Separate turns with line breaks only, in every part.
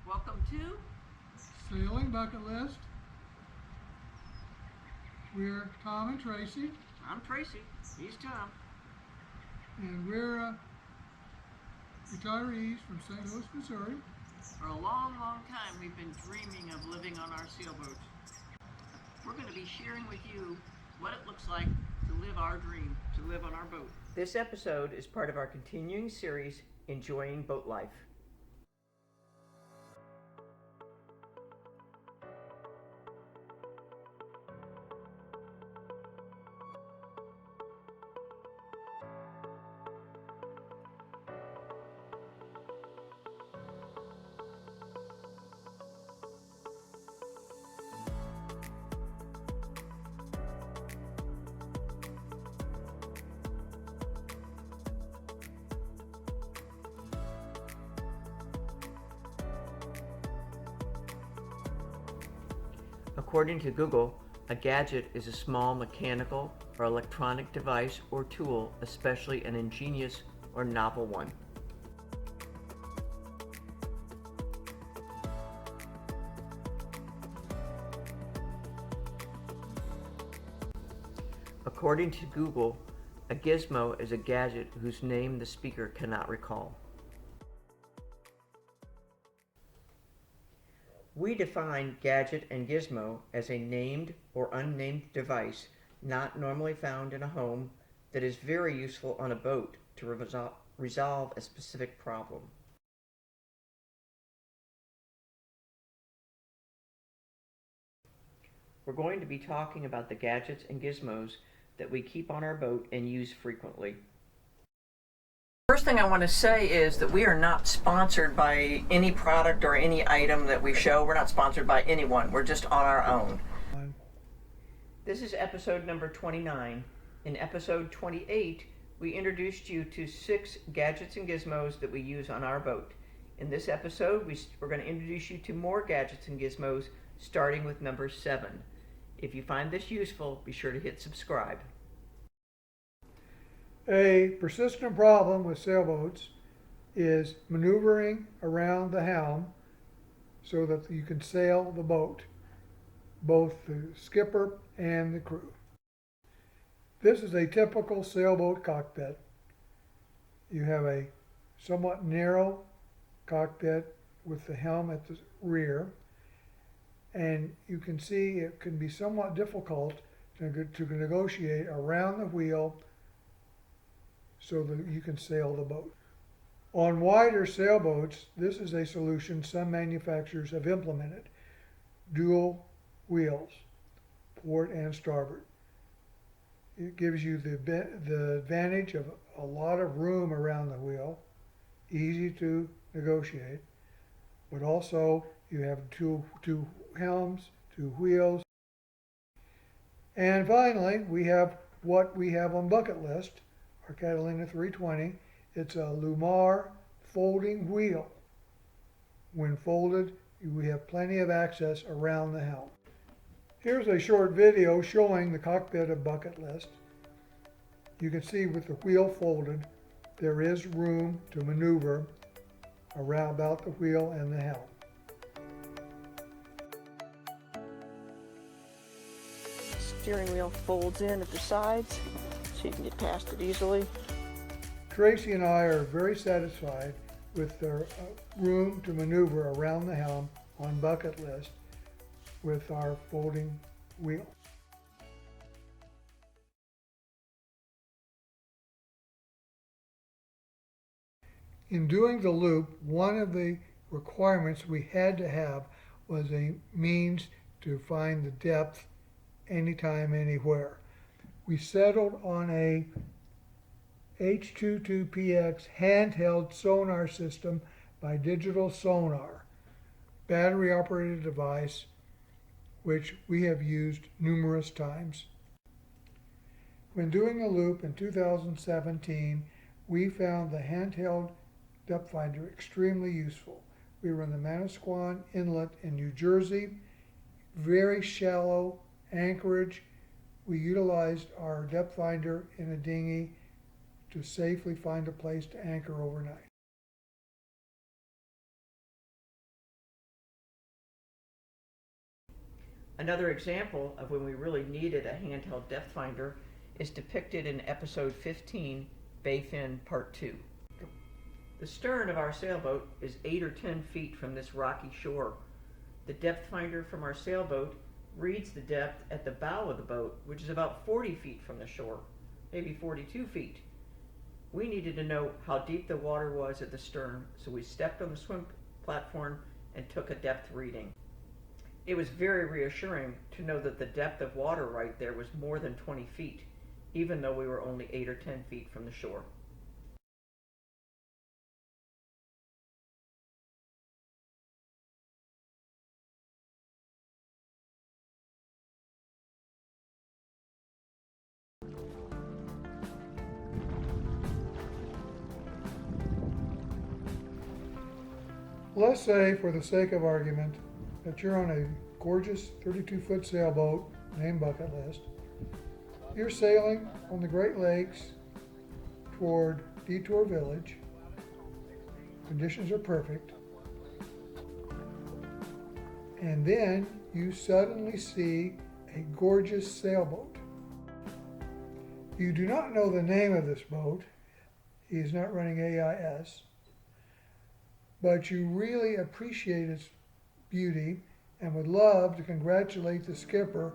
Welcome to
Sailing Bucket List. We're Tom and Tracy,
I'm Tracy. He's Tom.
and we're retirees from St. Louis, Missouri.
For a long, long time, we've been dreaming of living on our sailboats. We're going to be sharing with you what it looks like to live our dream, to live on our boat.
This episode is part of our continuing series, Enjoying Boat Life. According to Google, a gadget is a small mechanical or electronic device or tool, especially an ingenious or novel one. According to Google, a gizmo is a gadget whose name the speaker cannot recall. We define gadget and gizmo as a named or unnamed device not normally found in a home that is very useful on a boat to resolve a specific problem. We're going to be talking about the gadgets and gizmos that we keep on our boat and use frequently. First thing I want to say is that we are not sponsored by any product or any item that we show. We're not sponsored by anyone. We're just on our own. This is episode number 29. In episode 28, we introduced you to 6 gadgets and gizmos that we use on our boat. In this episode, we're going to introduce you to more gadgets and gizmos, starting with number 7. If you find this useful, be sure to hit subscribe.
A persistent problem with sailboats is maneuvering around the helm so that you can sail the boat, both the skipper and the crew. This is a typical sailboat cockpit. You have a somewhat narrow cockpit with the helm at the rear, and you can see it can be somewhat difficult to negotiate around the wheel so that you can sail the boat. On wider sailboats, this is a solution some manufacturers have implemented. Dual wheels, port and starboard. It gives you the advantage of a lot of room around the wheel, easy to negotiate, but also you have two helms, 2 wheels. And finally, we have what we have on bucket list, our Catalina 320. It's a Lumar folding wheel. When folded, we have plenty of access around the helm. Here's a short video showing the cockpit of bucket list. You can see with the wheel folded, there is room to maneuver around about the wheel and the helm.
Steering wheel folds in at the sides so you can get past it easily.
Tracy and I are very satisfied with the room to maneuver around the helm on bucket list with our folding wheel. In doing the loop, one of the requirements we had to have was a means to find the depth anytime, anywhere. We settled on a H22PX handheld sonar system by Digital Sonar, battery operated device which we have used numerous times. When doing a loop in 2017, we found the handheld depth finder extremely useful. We were in the Manasquan Inlet in New Jersey, very shallow anchorage. We utilized our depth finder in a dinghy to safely find a place to anchor overnight.
Another example of when we really needed a handheld depth finder is depicted in episode 15, Bayfin Part 2. The stern of our sailboat is 8 or 10 feet from this rocky shore. The depth finder from our sailboat reads the depth at the bow of the boat, which is about 40 feet from the shore, maybe 42 feet. We needed to know how deep the water was at the stern, so we stepped on the swim platform and took a depth reading. It was very reassuring to know that the depth of water right there was more than 20 feet, even though we were only 8 or 10 feet from the shore.
Let's say, for the sake of argument, that you're on a gorgeous 32-foot sailboat named Bucket List. You're sailing on the Great Lakes toward Detour Village. Conditions are perfect. And then you suddenly see a gorgeous sailboat. You do not know the name of this boat. He's not running AIS. But you really appreciate its beauty and would love to congratulate the skipper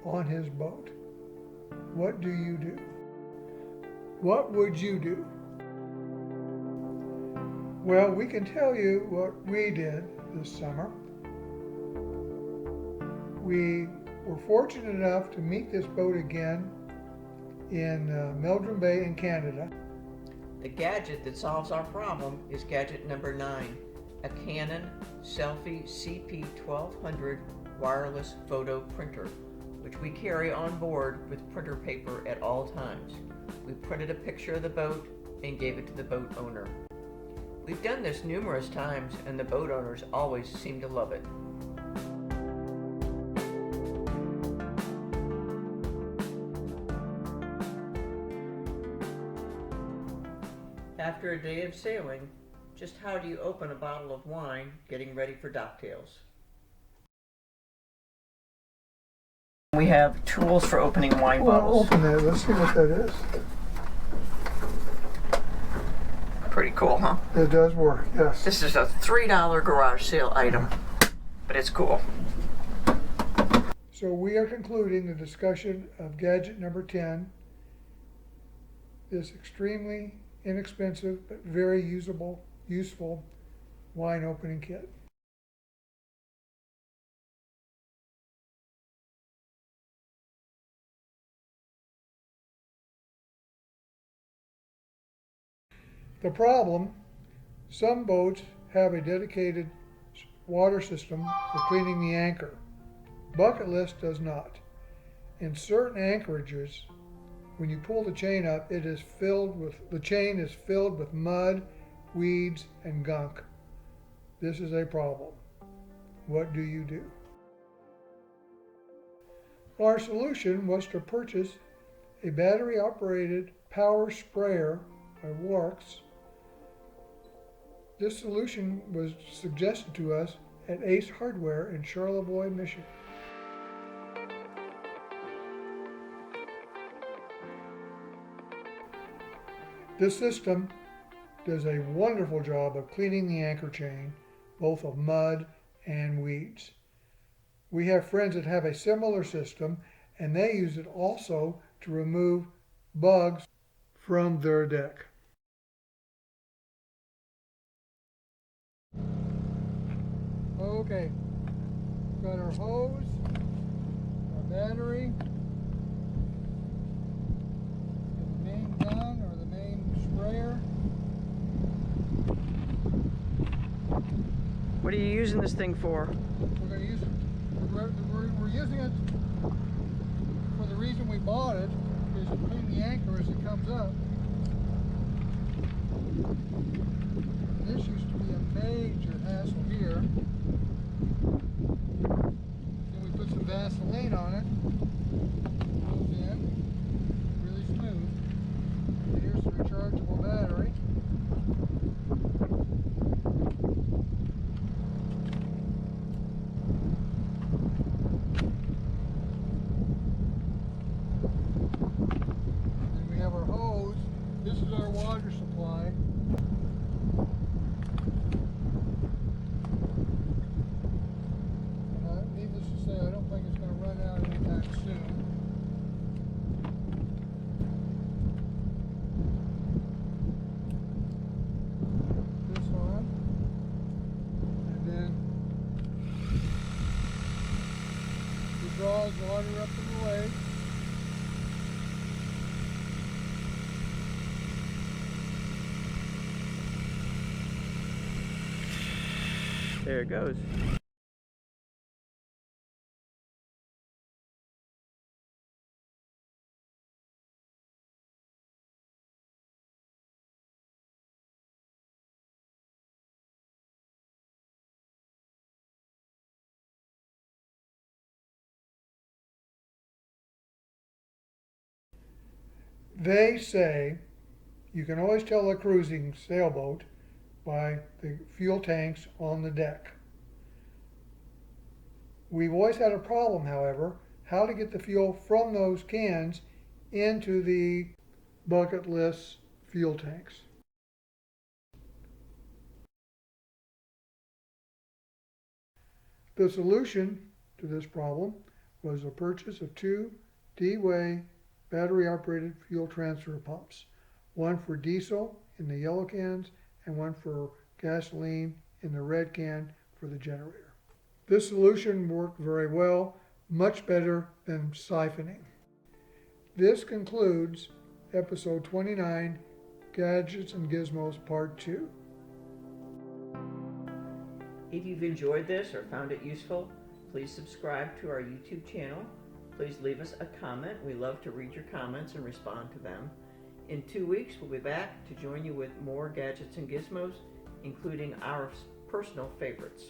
on his boat. What do you do? What would you do? Well, we can tell you what we did this summer. We were fortunate enough to meet this boat again in Meldrum Bay in Canada.
The gadget that solves our problem is gadget number 9, a Canon Selfie CP1200 wireless photo printer, which we carry on board with printer paper at all times. We printed a picture of the boat and gave it to the boat owner. We've done this numerous times, and the boat owners always seem to love it. After a day of sailing, just how do you open a bottle of wine getting ready for docktails? We have tools for opening wine bottles.
Open that. Let's see what that is.
Pretty cool, huh?
It does work, yes.
This is a $3 garage sale item, but it's cool.
So we are concluding the discussion of gadget number 10, this extremely inexpensive but very useful wine opening kit. The problem, some boats have a dedicated water system for cleaning the anchor. Bucket List does not. In certain anchorages, when you pull the chain up, the chain is filled with mud, weeds, and gunk. This is a problem. What do you do? Our solution was to purchase a battery-operated power sprayer by Works. This solution was suggested to us at Ace Hardware in Charlevoix, Michigan. This system does a wonderful job of cleaning the anchor chain, both of mud and weeds. We have friends that have a similar system, and they use it also to remove bugs from their deck. Okay, got our hose, our battery, the main gun or the main sprayer.
What are you using this thing for?
We're going to use it. We're using it for the reason we bought it, is to clean the anchor as it comes up. This used to be a major hassle here. Then we put some Vaseline on it. Goes in, really smooth. And here's the rechargeable battery. draws water up in the lake.
There it goes.
They say you can always tell a cruising sailboat by the fuel tanks on the deck. We've always had a problem, however, how to get the fuel from those cans into the bucket list fuel tanks. The solution to this problem was the purchase of two D-way battery-operated fuel transfer pumps, one for diesel in the yellow cans and one for gasoline in the red can for the generator. This solution worked very well, much better than siphoning. This concludes episode 29, Gadgets and Gizmos Part 2.
If you've enjoyed this or found it useful, please subscribe to our YouTube channel. Please leave us a comment. We love to read your comments and respond to them. In 2 weeks, we'll be back to join you with more gadgets and gizmos, including our personal favorites.